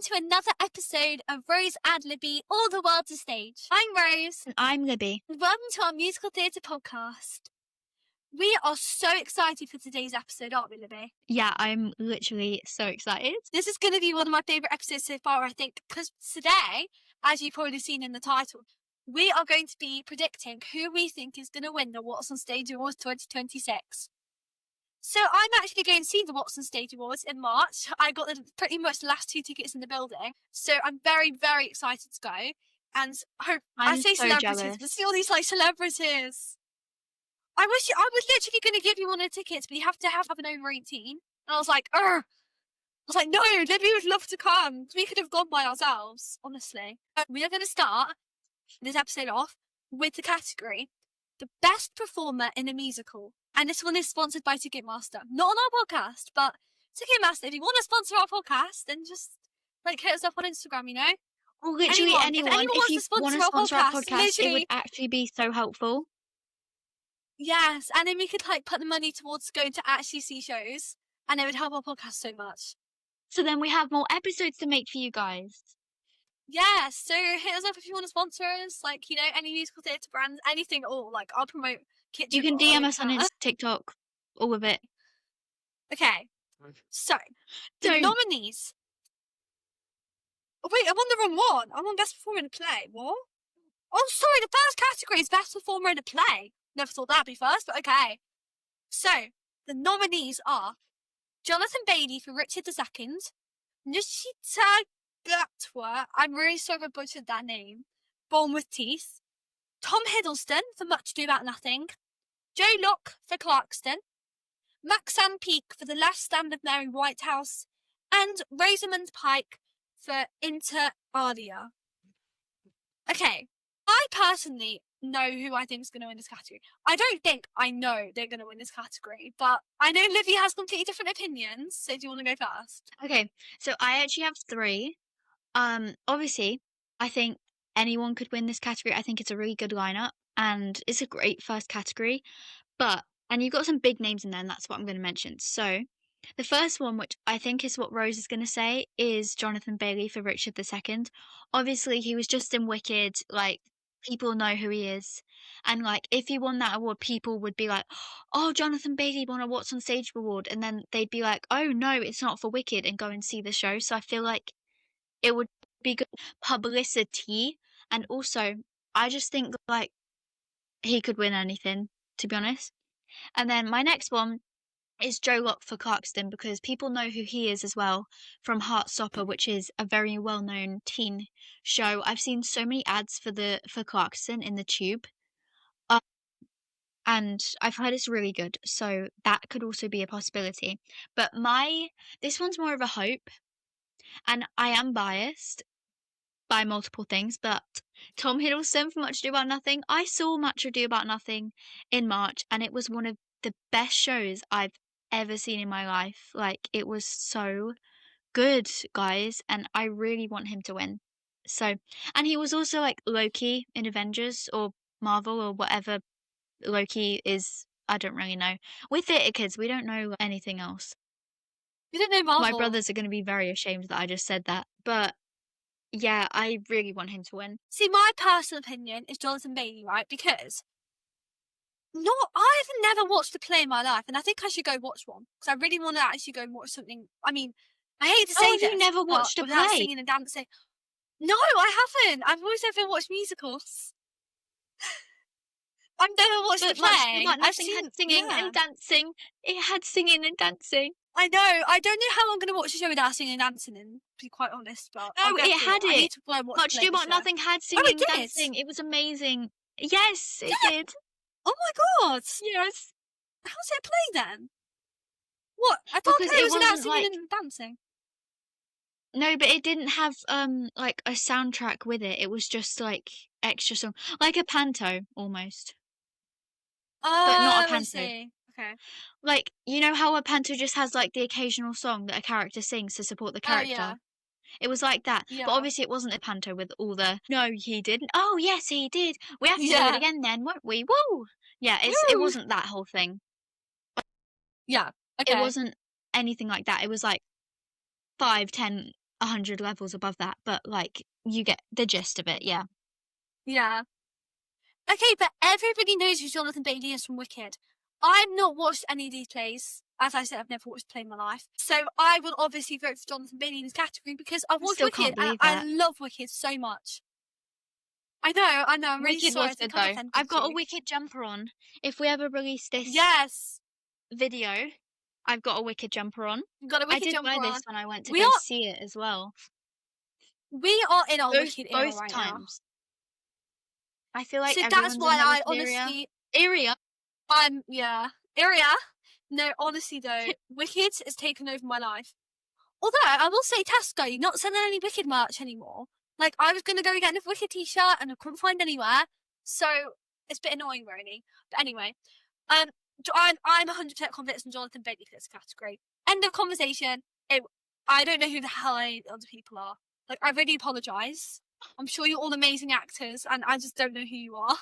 to another episode of Rose and Libby, All the World's a Stage. I'm Rose. And I'm Libby. Welcome to our musical theatre podcast. We are so excited for today's episode, aren't we, Libby? Yeah, I'm literally so excited. This is going to be one of my favourite episodes so far, I think, because today, as you've probably seen in the title, we are going to be predicting who we think is going to win the What's on Stage Awards 2026. So I'm actually going to see the What's on Stage Awards in March. I got pretty much the last 2 tickets in the building. So I'm very, very excited to go. And I say so celebrities, jealous. but see all these like celebrities. I was literally going to give you one of the tickets, but you have to have an over 18. And I was like, I was like, no, Libby would love to come. We could have gone by ourselves, honestly. We are going to start this episode off with the category, the best performer in a musical. And this one is sponsored by Ticketmaster. Not on our podcast, but Ticketmaster. If you want to sponsor our podcast, then just like hit us up on Instagram, you know? Or literally anyone. If you want to sponsor our podcast, it would actually be so helpful. Yes, and then we could like put the money towards going to actually see shows, and it would help our podcast so much. So then we have more episodes to make for you guys. Yeah, so hit us up if you want to sponsor us, like, you know, any musical theatre brands, anything at all. Like, I'll promote Kitchen. You can DM us on TikTok, all of it. Okay, so the nominees. Oh, wait, I'm on the wrong one. I'm on Best Performer in a Play. What? Oh, sorry, the first category is Best Performer in a Play. Never thought that'd be first, but okay. So, the nominees are Jonathan Bailey for Richard II, Nishita Gatwa, I'm really sorry if I butchered that name, Born with Teeth, Tom Hiddleston for Much Ado About Nothing, Joe Locke for Clarkston, Maxine Peake for The Last Stand of Mary Whitehouse, and Rosamund Pike for Inter Alia. Okay, I personally know who I think is going to win this category. I don't think I know they're going to win this category, but I know Livy has completely different opinions, so do you want to go first? Okay, so I actually have 3. Obviously, I think anyone could win this category. I think it's a really good lineup, and it's a great first category, and you've got some big names in there, and that's what I'm going to mention. So, the first one, which I think is what Rose is going to say, is Jonathan Bailey for Richard II. Obviously, he was just in Wicked, like, people know who he is. And, like, if he won that award, people would be like, oh, Jonathan Bailey won a What's on Stage award. And then they'd be like, oh, no, it's not for Wicked, and go and see the show. So I feel like it would be good publicity. And also, I just think, like, he could win anything, to be honest. And then my next one is Joe Locke for Clarkston, because people know who he is as well from Heartstopper, which is a very well-known teen show. I've seen so many ads for Clarkston in the tube, and I've heard it's really good, so that could also be a possibility. But this one's more of a hope, and I am biased by multiple things, but Tom Hiddleston for Much Ado About Nothing. I saw Much Ado About Nothing in March, and it was one of the best shows I've ever seen in my life. Like, it was so good, guys, and I really want him to win. So, and he was also like Loki in Avengers or Marvel or whatever Loki is. I don't really know. We're theatre kids, we don't know anything else. You don't know Marvel. My brothers are going to be very ashamed that I just said that, but yeah, I really want him to win. See, my personal opinion is Jonathan Bailey, right? Because I've never watched a play in my life, and I think I should go watch one because I really want to actually go watch something. I mean, I hate to say this. You never watched a play? Singing and dancing. No, I haven't. I've always ever watched musicals. I've never watched a play. Nothing had singing and dancing. It had singing and dancing. I know. I don't know how I'm going to watch a show without singing and dancing, to be quite honest. But no, it had it. I need to watch Much Ado About Nothing had singing and dancing. It was amazing. Yes, it did. Oh my god! Yes. How's it play then? What? I thought it was about singing and dancing. No, but it didn't have like a soundtrack with it. It was just like extra song, like a panto almost. Oh, but not a panto. I see. Okay. Like, you know how a panto just has like the occasional song that a character sings to support the character? Oh, yeah. It was like that. Yeah. But obviously it wasn't a panto with all the, no, he didn't. Oh, yes, he did. We have to do it again then, won't we? Woo! Yeah, it wasn't that whole thing. Yeah, okay. It wasn't anything like that. It was like 5-10 100 levels above that, but like you get the gist of it, yeah. Yeah. Okay, but everybody knows who Jonathan Bailey is from Wicked. I've not watched any of these plays. As I said, I've never watched a play in my life. So I will obviously vote for Jonathan Bailey in this category because I've I watched still Wicked can't and believe I that. love Wicked so much. I know, I'm really Wicked sorry was I think good I've though. offended I've got a you. Wicked jumper on. If we ever release this Yes, video, I've got a Wicked jumper on. you've got a I Wicked did wear jumper this on. when I went to We go are, see it as well. we are in our Both Wicked era both right now. times. I feel like So that's everyone's in why their I Wicked honestly, area. area. No, honestly though, Wicked has taken over my life. Although I will say, Tesco, you're not selling any Wicked merch anymore. Like I was gonna go get a Wicked t-shirt and I couldn't find anywhere, so it's a bit annoying, really. But anyway, um, I'm 100% confident in Jonathan Bailey for this category. End of conversation. I don't know who the hell any other people are. Like I really apologise. I'm sure you're all amazing actors, and I just don't know who you are.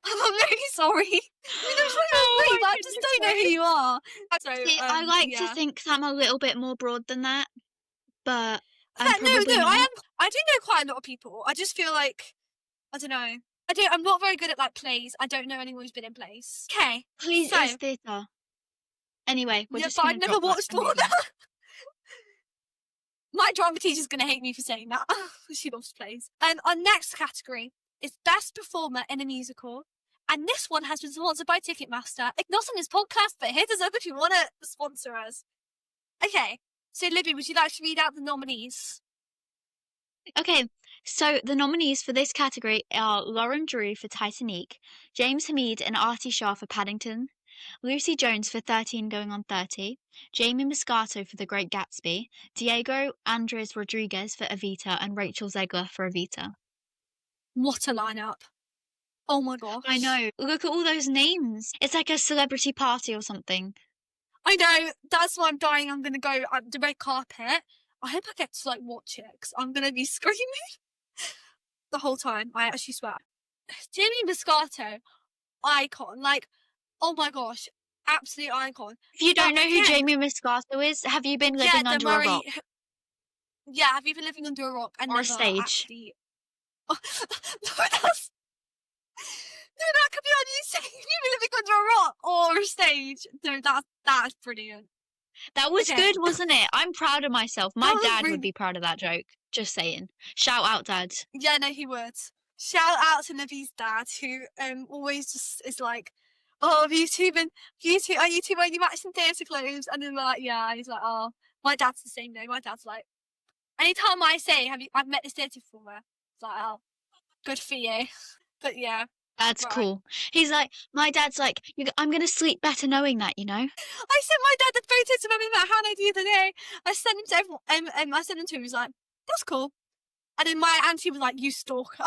I'm very sorry. I mean, I'm sure you're Oh great, my but I just goodness, don't know who Grace. you are. See, I like to Yeah. think that I'm a little bit more broad than that, but I'm No, probably I not. am. I do know quite a lot of people. I just feel like I don't know. I'm not very good at like plays. I don't know anyone who's been in plays. Okay, Please so is theatre. Anyway, we're yeah, just but gonna I've never drop that watched and one. move on. My drama teacher's gonna hate me for saying that. She loves plays. Our next category is best performer in a musical. And this one has been sponsored by Ticketmaster. Like, not on this podcast, but hit us up if you want to sponsor us. Okay, so Libby, would you like to read out the nominees? Okay, so the nominees for this category are Lauren Drew for Titanic, James Hamid and Artie Shaw for Paddington, Lucy Jones for 13 Going on 30, Jamie Moscato for The Great Gatsby, Diego Andres Rodriguez for Evita, and Rachel Zegler for Evita. What a lineup. Oh my gosh. I know. Look at all those names. It's like a celebrity party or something. I know. That's why I'm dying. I'm going to go the red carpet. I hope I get to like watch it because I'm going to be screaming the whole time. I actually swear. Jamie Moscato, icon. Like, oh my gosh, absolute icon. If you don't But know who again, Jamie Moscato is, have you been yeah, living the under a rock Murray. Yeah, have you been living under a rock and or a never stage? actually? Oh, no, that's no, that could be on you saying you've been living under a rock or a stage. No, that's brilliant. That was Okay. good, wasn't it? I'm proud of myself. My That was dad really- would be proud of that joke. Just saying. Shout out, Dad. Yeah, no, he would. Shout out to Libby's dad, who always just is like, "Oh, have you two are you two wearing your matching theatre clothes?" And then we're like, "Yeah." And he's like, "Oh, my dad's the same though. My dad's like, anytime I say, I've met this theatre performer?" It's like, "Oh, good for you." But yeah, That's right. cool. He's like, my dad's like, I'm going to sleep better knowing that, you know? I sent my dad the photos of him in that Hannah the other day. I sent him to everyone. I sent him to him. He was like, "That's cool." And then my auntie was like, "You stalker."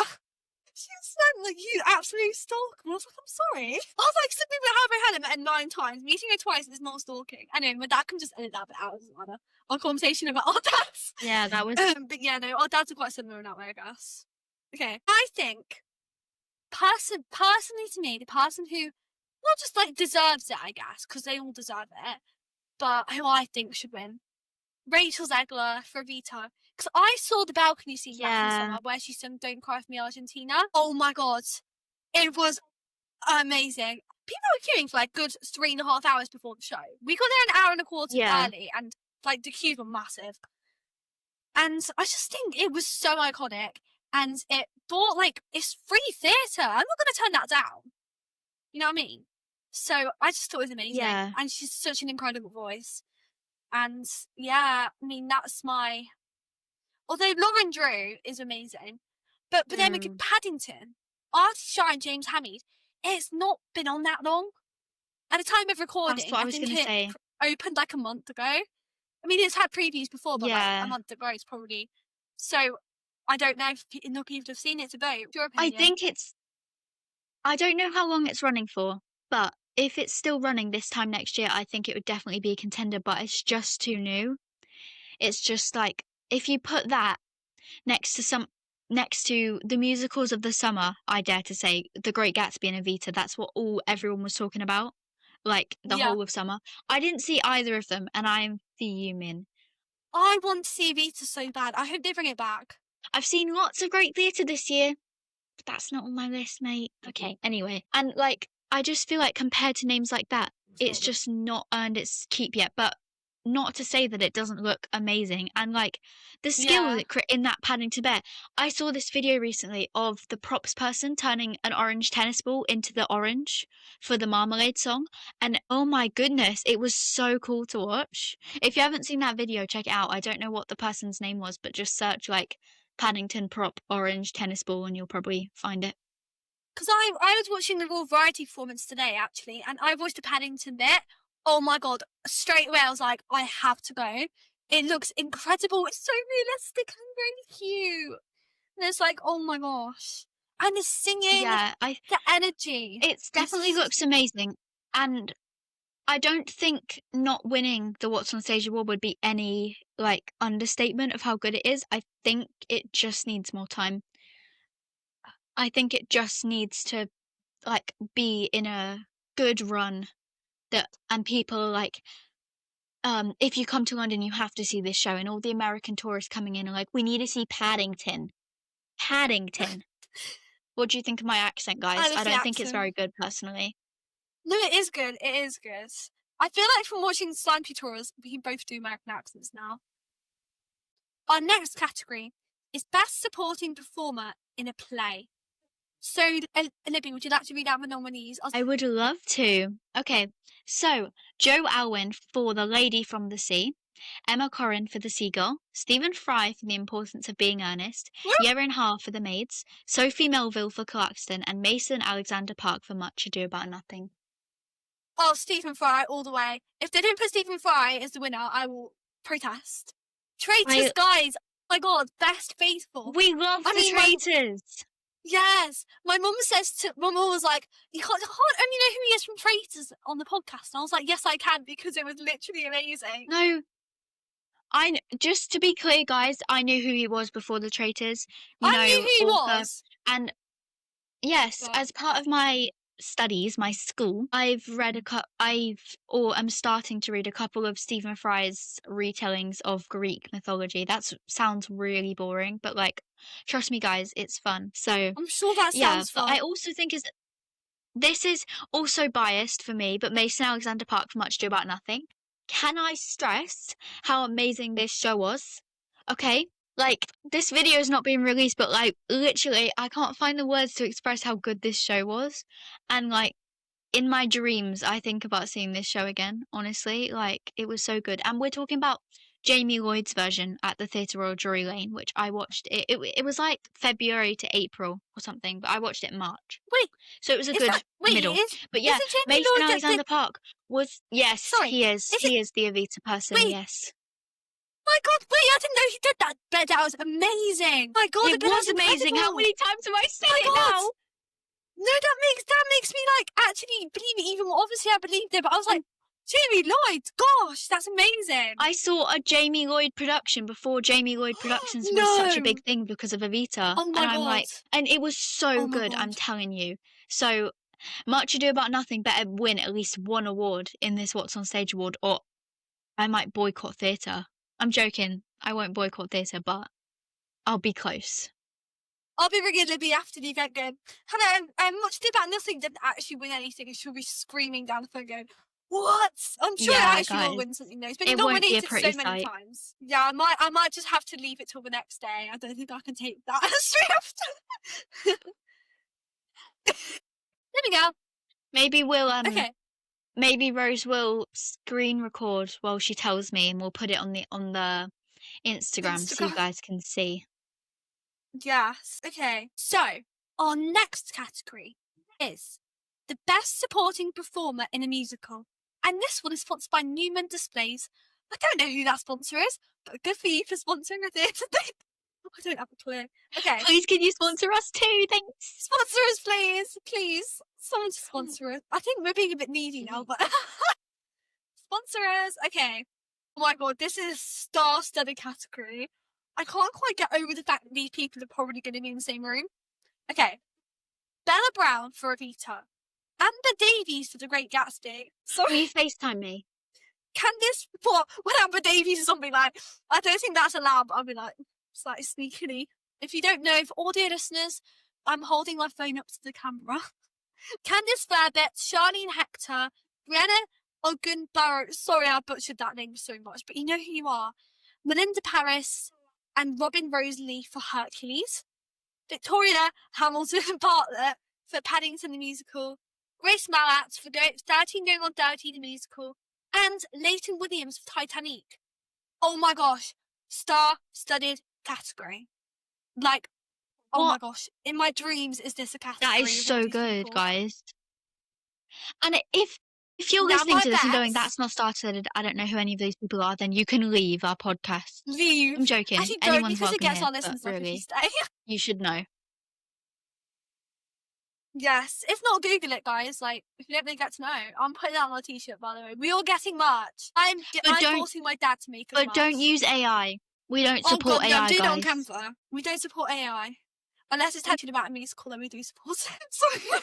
She was like, "You absolute stalker." And I was like, "I'm sorry." I was like, "Some people have had him at 9 times. Meeting her twice is not stalking." Anyway, my dad can just edit that bit out. It doesn't matter. Our conversation about our dads. Yeah, that was. But yeah, no, our dads are quite similar in that way, I guess. Okay, I think personally to me, the person who not just like deserves it, I guess, because they all deserve it, but who I think should win, Rachel Zegler for Vita. Because I saw the balcony scene back in Yeah. summer where she sung "Don't Cry for Me, Argentina." Oh my god, it was amazing. People were queuing for like good 3.5 hours before the show. We got there an hour and a quarter Yeah. early, and like the queues were massive. And I just think it was so iconic, and it brought like it's free theatre. I'm not going to turn that down. You know what I mean? So I just thought it was amazing. Yeah. And she's such an incredible voice. And yeah, I mean that's my. Although Lauren Drew is amazing, but then again, Paddington, Artie Shaw and James Hamid, it's not been on that long. At the time of recording, That's what I was think going to it say. opened like a month ago. I mean, it's had previews before, but like Yeah. a month ago, it's probably. So I don't know if enough people have seen it to vote. Your I opinion? think it's. I don't know how long it's running for, but if it's still running this time next year, I think it would definitely be a contender, but it's just too new. It's just like, if you put that next to the musicals of the summer, I dare to say, The Great Gatsby and Evita, that's what everyone was talking about, like the Yeah. whole of summer. I didn't see either of them, and I'm fuming. I want to see Evita so bad. I hope they bring it back. I've seen lots of great theatre this year, but that's not on my list, mate. Okay, anyway. And, like, I just feel like compared to names like that, it's just not earned its keep yet. But not to say that it doesn't look amazing. And, like, the skill Yeah. in that Paddington Bear. I saw this video recently of the props person turning an orange tennis ball into the orange for the Marmalade song. And oh my goodness, it was so cool to watch. If you haven't seen that video, check it out. I don't know what the person's name was, but just search, like, Paddington prop orange tennis ball and you'll probably find it. Because I was watching the Raw Variety performance today, actually, and I watched the Paddington bit. Oh my god, straight away I was like, I have to go. It looks incredible. It's so realistic and really cute. And it's like, oh my gosh. And the singing, Yeah, the energy. it definitely looks amazing. And I don't think not winning the What's on Stage award would be any, like, understatement of how good it is. I think it just needs more time. I think it just needs to, like, be in a good run and people are like, if you come to London, you have to see this show. And all the American tourists coming in are like, we need to see Paddington. Paddington. What do you think of my accent, guys? I don't think it's very good, personally. No, it is good. It is good. I feel like from watching slime tutorials, we can both do American accents now. Our next category is Best Supporting Performer in a Play. So, Libby, would you like to read out the nominees? I would love to. Okay, so Joe Alwyn for The Lady from the Sea, Emma Corrin for The Seagull, Stephen Fry for The Importance of Being Earnest, Yerin Ha for The Maids, Sophie Melville for Claxton, and Mason Alexander Park for Much Ado About Nothing. Oh, Stephen Fry all the way. If they don't put Stephen Fry as the winner, I will protest. Traitors, guys! Oh my god, best faithful. We love the Traitors! Yes, my mum was like, you can't only know who he is from Traitors on the podcast. And I was like, yes, I can, because it was literally amazing. No, just to be clear, guys, I knew who he was before the Traitors. I knew who he was. And yes, as part of my studies, my school, I'm starting to read a couple of Stephen Fry's retellings of Greek mythology. That sounds really boring, but, like, trust me, guys, it's fun. So I'm sure that sounds fun. But I also think this is also biased for me, but Mason Alexander Park for Much Ado About Nothing. Can I stress how amazing this show was? Okay, like, this video is not being released, but, like, literally, I can't find the words to express how good this show was. And, like, in my dreams, I think about seeing this show again, honestly. Like, it was so good. And we're talking about Jamie Lloyd's version at the Theatre Royal Drury Lane, which I watched. It was like February to April or something, but I watched it in March. Wait. So it was a good middle. But yeah, Mason Alexander Park was, yes, sorry, he is the Evita person, yes. My god, wait, I didn't know he did that, but that was amazing. My god, it was amazing. How many times have I said it now? No, that makes me, like, actually believe it even more. Obviously, I believed it, but I was like, Jamie Lloyd, gosh, that's amazing. I saw a Jamie Lloyd production before Jamie Lloyd Productions was such a big thing because of Evita. Oh my and I'm god. like, and it was so good, I'm telling you. So, Much Ado About Nothing better win at least one award in this What's on Stage award, or I might boycott theatre. I'm joking. I won't boycott theatre, but I'll be close. I'll be ringing Libby after the event going, hello, Much Ado About Nothing didn't actually win anything, and she'll be screaming down the phone going, what? I'm sure it actually will win something though. It's been nominated so many times. Yeah, I might just have to leave it till the next day. I don't think I can take that straight after. There we go. Maybe we'll maybe Rose will screen record while she tells me, and we'll put it on the Instagram so you guys can see. Yes. Okay. So our next category is the Best Supporting Performer in a Musical. And this one is sponsored by Newman Displays. I don't know who that sponsor is, but good for you for sponsoring a theatre thing. I don't have a clue. Okay. Please, can you sponsor us too? Thanks. Sponsor us, please. Please. Someone to sponsor us. I think we're being a bit needy now, but sponsor us. Okay. Oh my god, this is a star-studded category. I can't quite get over the fact that these people are probably going to be in the same room. Okay. Bella Brown for Evita. Amber Davies for The Great Gatsby. Will you FaceTime me? Candice, when Amber Davies or something like, I don't think that's allowed, but I'll be like, slightly sneakily. If you don't know, for audio listeners, I'm holding my phone up to the camera. Candice Fairbairn, Charlene Hector, Brianna Ogunborough, sorry I butchered that name so much, but you know who you are. Melinda Paris and Robin Rosalie for Hercules. Victoria Hamilton Bartlett for Paddington the Musical. Grace Mallat for 13 Going on 30 the Musical. And Leighton Williams for Titanic. Oh my gosh. Star-studded category. Like, oh my gosh. In my dreams, is this a category? That is so good, guys. And if you're listening to this and going, that's not star-studded, I don't know who any of these people are, then you can leave our podcast. Leave. I'm joking. Actually, Anyone's because it welcome gets here, our listeners but up if you really, stay. you should know. Yes. If not, Google it, guys. Like, if you don't really get to know, I'm putting that on a t-shirt, by the way. We all getting merch. I'm forcing my dad to make us But don't use AI. We don't support AI, no, do guys. it on Canva. We don't support AI. Unless it's actually about a musical, then we do support it. Sorry.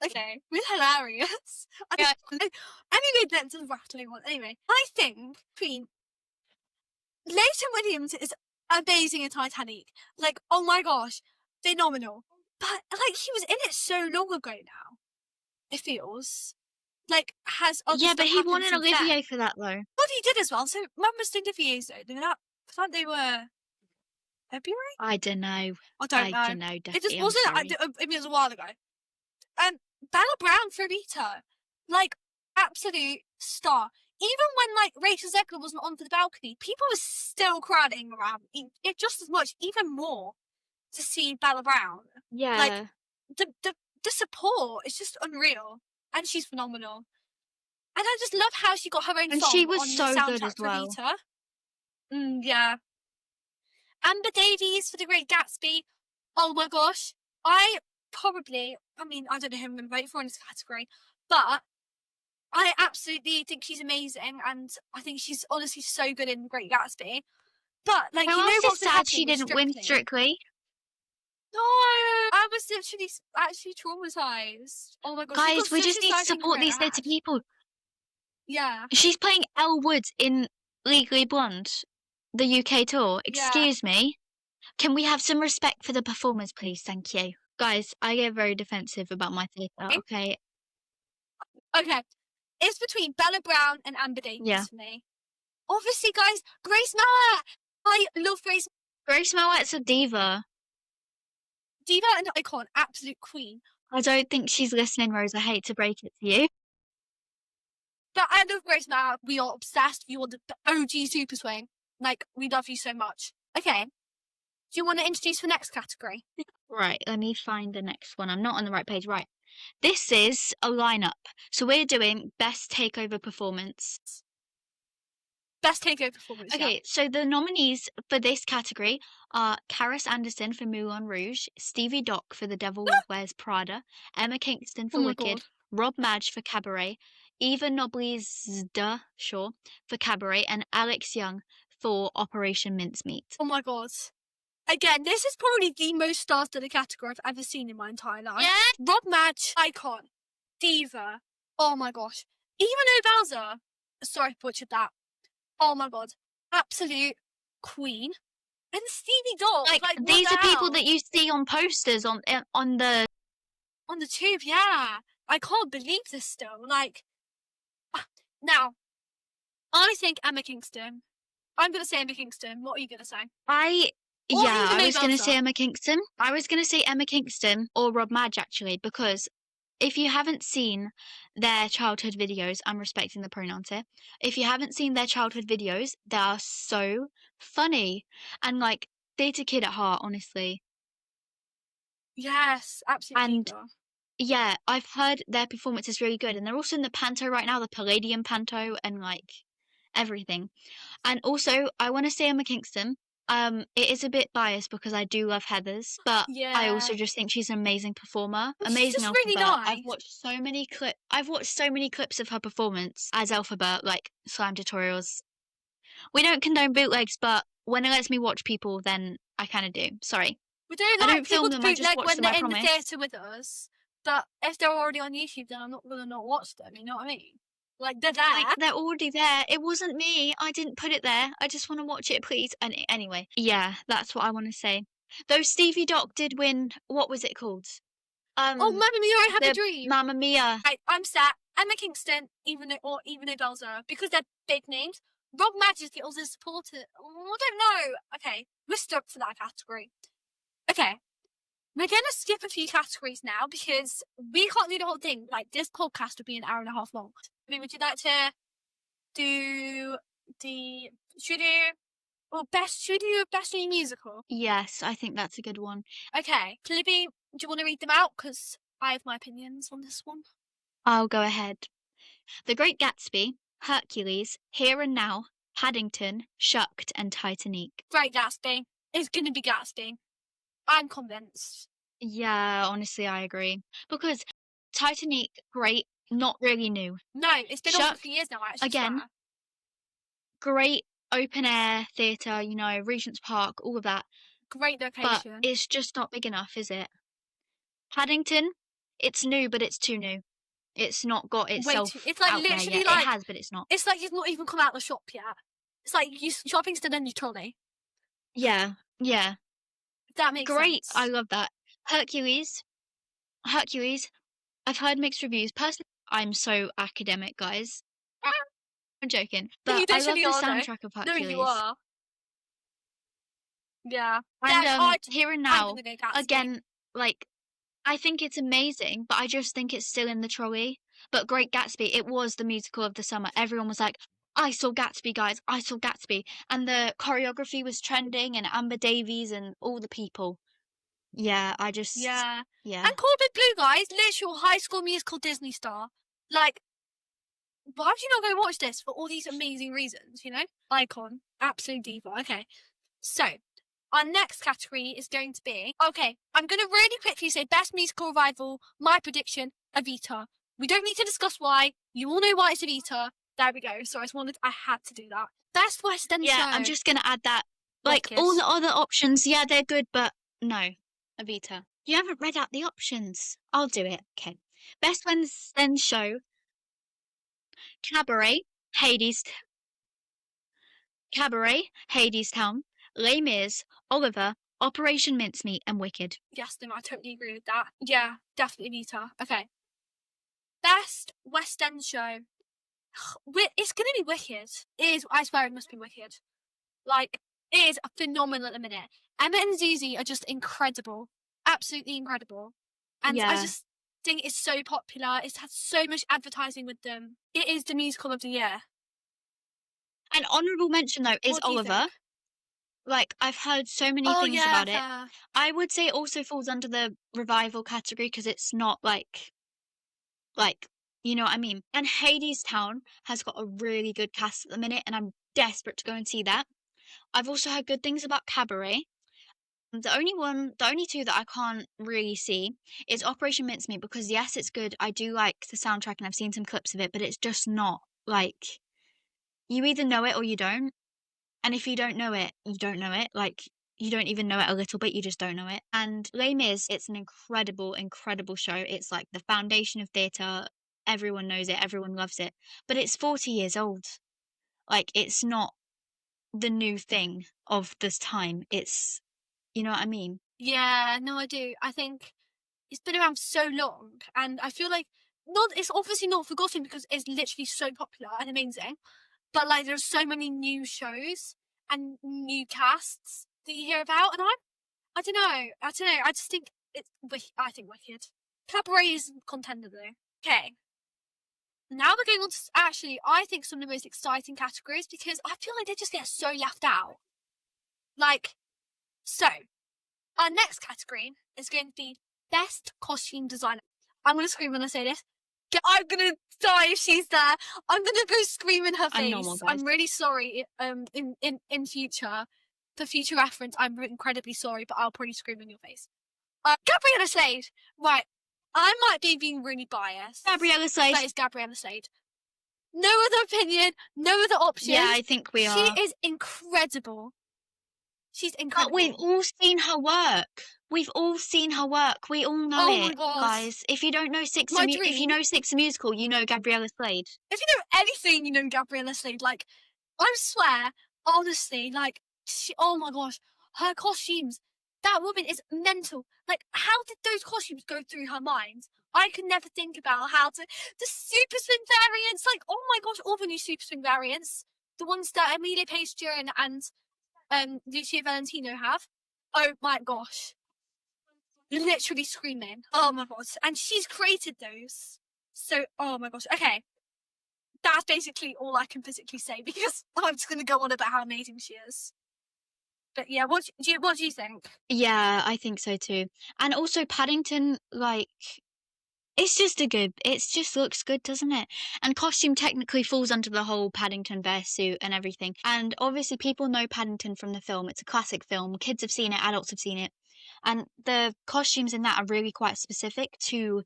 Okay, we're hilarious. Yeah. Anyway, that's a rattling one. Anyway, I think Queen Leighton Williams is amazing in Titanic. Like, oh my gosh, phenomenal. But like, he was in it so long ago now. It feels like has other yeah, but he won an Olivier then. for that though. Well, he did as well. So when was the Olivier's though? They were not. I thought they were February. I don't know. I don't know. Definitely, It just wasn't. I mean, it was a while ago. Bella Brown for Rita, like absolute star. Even when like Rachel Zegler wasn't on for the balcony, people were still crowding around it just as much, even more, to see Bella Brown. Yeah. Like the support is just unreal, and she's phenomenal. And I just love how she got her own and song she was on so the soundtrack good as well. for Rita. Yeah. Amber Davies for The Great Gatsby. Oh my gosh. I mean, I don't know who I'm going to vote for in this category, but I absolutely think she's amazing, and I think she's honestly so good in Great Gatsby. But like, How you know what's sad she didn't win Strictly? No, I was literally actually traumatized. Oh my gosh, guys, we just need to support these little people. Yeah, she's playing Elle Woods in Legally Blonde, the UK tour. Excuse me, can we have some respect for the performers, please? Thank you. Guys, I get very defensive about my theatre, okay? Okay. It's between Bella Brown and Amber Davies for me. Obviously, guys, Grace Mallet. I love Grace. Grace Mallet's a diva. Diva and icon, absolute queen. I don't think she's listening, Rose. I hate to break it to you. But I love Grace Mallet. We are obsessed. You are the OG Super Swing. Like, we love you so much. Okay. Do you want to introduce the next category? Right, let me find the next one. I'm not on the right page. Right. This is a lineup. So we're doing Best Takeover Performance. Best Takeover Performance, okay, so the nominees for this category are Karis Anderson for Moulin Rouge, Stevie Dock for The Devil Wears Prada, Emma Kingston for Wicked, Rob Madge for Cabaret, Eva Noblezda Shaw for Cabaret, and Alex Young for Operation Mincemeat. Oh my god. Again, this is probably the most star-studded category I've ever seen in my entire life. Yeah. Rob Madge, icon, diva. Oh my gosh. Even O'Balza. Sorry, I butchered that. Oh my god. Absolute queen. And Stevie Dock. Like these are people that you see on posters on the tube, yeah. I can't believe this still. Like, now, I think Emma Kingston. I'm going to say Emma Kingston. What are you going to say? I was going to say Emma Kingston. I was going to say Emma Kingston or Rob Madge, actually, because if you haven't seen their childhood videos, I'm respecting the pronouns here. If you haven't seen their childhood videos, they are so funny. And, like, theatre kid at heart, honestly. Yes, absolutely. And, yeah, I've heard their performance is really good. And they're also in the Panto right now, the Palladium Panto, and, like, everything. And also, I want to say Emma Kingston. It is a bit biased because I do love Heathers, but I also just think she's an amazing performer. Well, amazing Alphabet. Really nice. I've watched so many clips of her performance as Alphabet, like slime tutorials. We don't condone bootlegs, but when it lets me watch people, then I kind of do. Sorry. We don't film them. I just watch them. When they're in the theatre with us. But if they're already on YouTube, then I'm not gonna not watch them. You know what I mean? Like, they're there. Like, they're already there. It wasn't me. I didn't put it there. I just want to watch it, please. And anyway, yeah, that's what I want to say. Though Stevie Doc did win, what was it called? Oh, Mamma Mia, I Have a the Dream. Mamma Mia. I'm set. Emma Kingston, even Belzer, because they're big names. Rob Majesty also supported. Oh, I don't know. Okay, we're stuck for that category. Okay, we're gonna skip a few categories now because we can't do the whole thing. Like, this podcast would be an hour and a half long. I mean, would you like to do the? Should we do best new musical? Yes, I think that's a good one. Okay, Libby, do you want to read them out? Because I have my opinions on this one. I'll go ahead. The Great Gatsby, Hercules, Here and Now, Paddington, Shucked, and Titanic. Great Gatsby. It's going to be Gatsby. I'm convinced. Yeah, honestly, I agree. Because Titanic, great, not really new. No, it's been on for years now, actually. Again, great open air theatre, you know, Regent's Park, all of that. Great location. But it's just not big enough, is it? Paddington, it's new, but it's too new. It's not got itself it's like out literally there yet. like it has, but it's not. It's like it's not even come out of the shop yet. It's like you shopping still in your trolley. Yeah. That makes great. sense. I love that. Hercules. I've heard mixed reviews. Personally, I'm so academic, guys. I'm joking, but I love the soundtrack of Hercules. No, you are. Yeah. And Here and Now, again, like, I think it's amazing, but I just think it's still in the trolley. But Great Gatsby, it was the musical of the summer. Everyone was like, I saw Gatsby, guys. I saw Gatsby. And the choreography was trending, and Amber Davies and all the people. Yeah, I just... Yeah. Yeah. And Corbin Blue, guys, literal High School Musical Disney star. Like, why would you not go watch this for all these amazing reasons, you know? Icon. Absolute diva. Okay. So, our next category is going to be... Okay, I'm going to really quickly say Best Musical Revival. My prediction, Evita. We don't need to discuss why. You all know why it's Evita. There we go. So I had to do that. Best West End Show. Yeah, I'm just going to add that. Like, all the other options, yeah, they're good, but no. Evita. You haven't read out the options. I'll do it. Okay. Best West End Show. Cabaret, Hadestown, Les Mis, Oliver, Operation Mincemeat, and Wicked. Yes, no, I totally agree with that. Yeah, definitely Evita. Okay. Best West End Show. It's going to be Wicked. I swear it must be Wicked. Like, it is phenomenal at the minute. Emma and Zuzi are just incredible. Absolutely incredible. And I just think it's so popular. It's had so much advertising with them. It is the musical of the year. An honourable mention, though, is Oliver. Like, I've heard so many things about it. I would say it also falls under the revival category because it's not like, you know what I mean? And Hadestown has got a really good cast at the minute, and I'm desperate to go and see that. I've also heard good things about Cabaret. The only two that I can't really see is Operation Mincemeat because, yes, it's good. I do like the soundtrack and I've seen some clips of it, but it's just not, like, you either know it or you don't. And if you don't know it, you don't know it. Like, you don't even know it a little bit, you just don't know it. And Les Mis, it's an incredible, incredible show. It's like the foundation of theatre. Everyone knows it, everyone loves it. But it's 40 years old. Like, it's not the new thing of this time. It's... You know what I mean? Yeah, no, I do. I think it's been around so long, and I feel like it's obviously not forgotten because it's literally so popular and amazing. But like, there's so many new shows and new casts that you hear about, and I don't know. I just think I think Wicked. Cabaret is a contender though. Okay. Now we're going on to I think some of the most exciting categories because I feel like they just get so left out. Like. So, our next category is going to be Best Costume Designer. I'm going to scream when I say this. I'm going to die if she's there. I'm going to go scream in her face. Normal, I'm really sorry. In future, for future reference, I'm incredibly sorry, but I'll probably scream in your face. Gabriella Slade. Right. I might be being really biased. Gabriella Slade. That is Gabriella Slade. No other opinion, no other option. Yeah, I think we are. She is incredible. She's But incredible. we've all seen her work. We've all seen her work. We all know Oh my it, God. guys. If you don't know Six, My if you dream- know Six the Musical, you know Gabriella Slade. If you know anything, you know Gabriella Slade. Like, I swear, honestly, like, oh my gosh, her costumes. That woman is mental. Like, how did those costumes go through her mind? I could never think about the super swing variants. Like, oh my gosh, all the new super swing variants, the ones that Emilia Pace Duran and Lucia Valentino have. Oh my gosh, literally screaming. Oh my gosh, and she's created those. So, oh my gosh. Okay, that's basically all I can physically say because I'm just gonna go on about how amazing she is. But yeah, what do you think? Yeah, I think so too. And also Paddington, like, it just looks good, doesn't it? And costume technically falls under the whole Paddington bear suit and everything. And obviously people know Paddington from the film. It's a classic film. Kids have seen it, adults have seen it. And the costumes in that are really quite specific to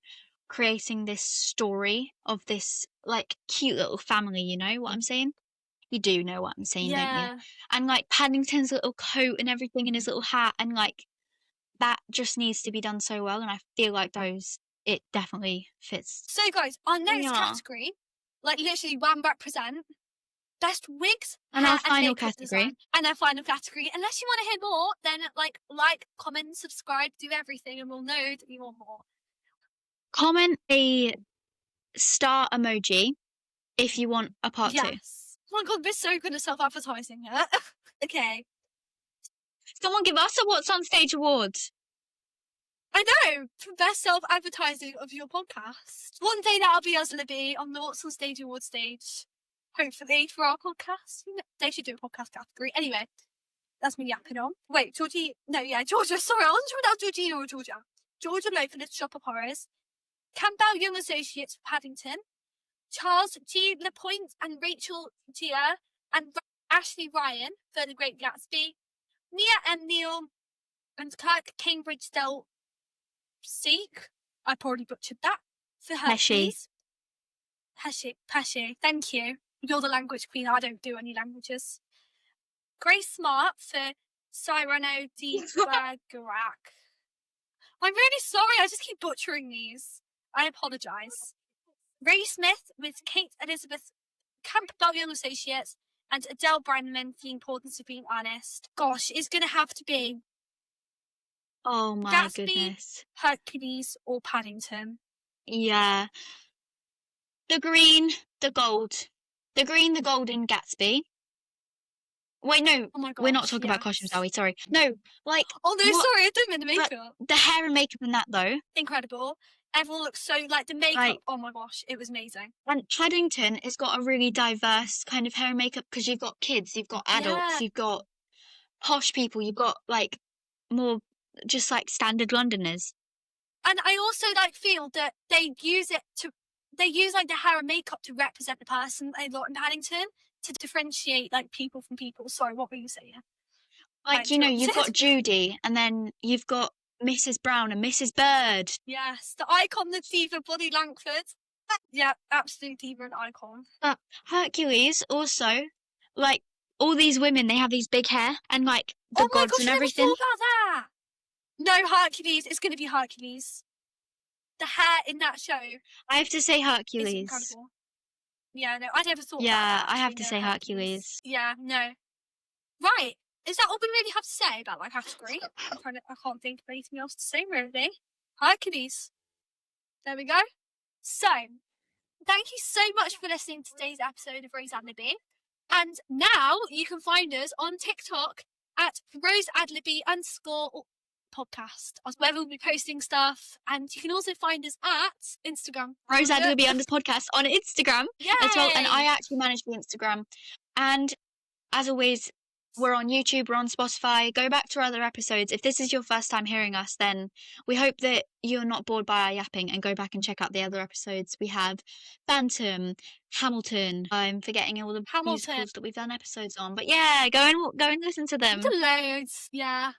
creating this story of this like cute little family, you know what I'm saying? You do know what I'm saying, don't you? Yeah. And like Paddington's little coat and everything and his little hat and like that just needs to be done so well, and I feel like it definitely fits. So guys, our next Yeah. category, like literally one represent best wigs, And hair, our final makeup category. design. And our final category. Unless you want to hear more, then like, comment, subscribe, do everything, and we'll know that you want more. Comment a star emoji if you want a part 2. Yes. Oh my god, we're so good at self-advertising it. Okay. Someone give us a What's on Stage award. I know, for best self-advertising of your podcast. One day that'll be us, Libby, on the What's on Stage award stage. Hopefully, for our podcast. They should do a podcast category. Anyway, that's me yapping on. Wait, Georgia. Sorry, I wasn't sure if that was Georgina or Georgia. Georgia Lowe for Little Shop of Horrors. Campbell Young Associates for Paddington. Charles G. Lapointe and Rachel Gia and Ashley Ryan for The Great Gatsby. Mia M. Neal and Kirk Cambridge Del Seek. I probably butchered that. For Hercules. Pesci. Thank you. You're the language queen. I don't do any languages. Grace Smart for Cyrano de Bergerac. I'm really sorry. I just keep butchering these. I apologise. Ray Smith with Kate Elizabeth Campbell Young Associates and Adele Brennan for The Importance of Being Honest. Gosh, it's going to have to be Oh my Gatsby, goodness. Hercules, or Paddington. Yeah. The green, the gold. The green, the gold in Gatsby. Wait, no. Oh my gosh, we're not talking about costumes, are we? Sorry. No, like. Oh no, sorry, I didn't mean the but makeup. the hair and makeup in that, though. Incredible. Everyone looks so, like, the makeup, Like- oh my gosh, it was amazing. And Paddington has got a really diverse kind of hair and makeup because you've got kids, you've got adults, Yeah. you've got posh people, you've got like more just like standard Londoners. And I also, like, feel that they use like the hair and makeup to represent the person a lot in Paddington to differentiate like people from people. Sorry, what were you saying? Like, you know, you've got Judy and then you've got Mrs. Brown and Mrs. Bird. Yes, the icon, the diva, Bonnie Langford. Yeah, absolute diva and icon. But Hercules also, like all these women, they have these big hair and like the gods gosh, and I never everything. thought about that. No, Hercules. It's going to be Hercules. The hair in that show. I have to say It's Hercules. incredible. Yeah, no, I never thought about Yeah, that. I have actually, to no, say Hercules. Yeah, no. Right. Is that all we really have to say about my category? I can't think of anything else to say, really. Hercules. There we go. So, thank you so much for listening to today's episode of Rose Adleby. And now you can find us on TikTok at roseadleby_podcast, where we'll be posting stuff. And you can also find us at Instagram. Rose Adleby _podcast on Instagram as well. And I actually manage the Instagram. And as always, we're on YouTube, we're on Spotify. Go back to our other episodes. If this is your first time hearing us, then we hope that you're not bored by our yapping and go back and check out the other episodes. We have Phantom, Hamilton. I'm forgetting all the musicals that we've done episodes on. But yeah, go and listen to them. Loads, yeah.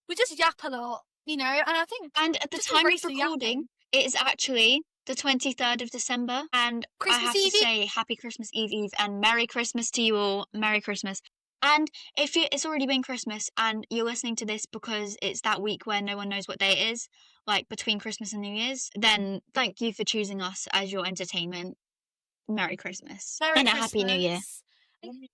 We just yap a lot, you know, and I think. And at the time of recording, it is actually the 23rd of December, and Christmas I have Eve. to say Happy Christmas Eve and Merry Christmas to you all. Merry Christmas. And if it's already been Christmas and you're listening to this because it's that week where no one knows what day it is, like between Christmas and New Year's, then thank you for choosing us as your entertainment. Merry Christmas Merry and a Happy New Year. Christmas.